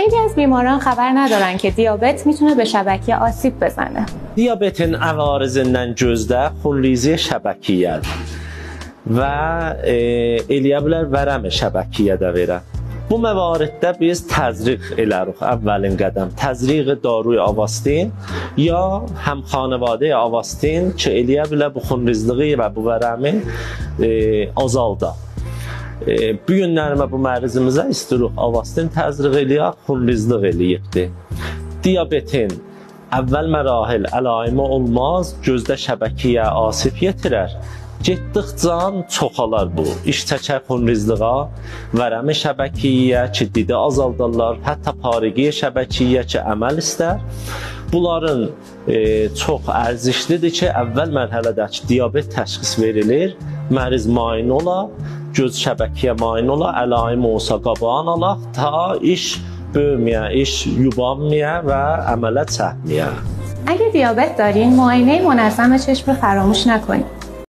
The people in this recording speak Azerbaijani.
خیلی از بیماران خبر ندارن که دیابت میتونه به شبکیه آسیب بزنه. Diyabetin əvarızından gözdə xunrizi şəbəkiyyədir və eləyə bilər vərəm şəbəkiyyədə verə. Bu məvariddə biz təzriq elərik əvvəlin qədəm. Təzriq daruy avastin ya həm xanəvadə avastin ki, eləyə bilər bu xunrizliği və bu vərəmi azalda. Bu günlərimə bu mərizimizə istiruq avastin təzriq eləyək, xunrizliq eləyibdir. Diyabetin əvvəl mərahil əlaimi olmaz, gözdə şəbəkiyə asib yetirər. Getdikcə çoxalar bu. İş çəkər xunrizliğa, vərəmi şəbəkiyyə ki, didi azaldarlar, hətta pariqiyə şəbəkiyyə ki, əməl istər. Bunların çox ərzişlidir ki, əvvəl mərhələdəki diabet təşxis verilir, məriz müayinə ola, göz şəbəkiyyə müayinə ola, əlaim olsa qabağın alaq, ta iş böyüməyə, iş yubanmaya və əmələ çəkməyə. اگه دیابت دارین معاینه منظم چشم فراموش نکنید.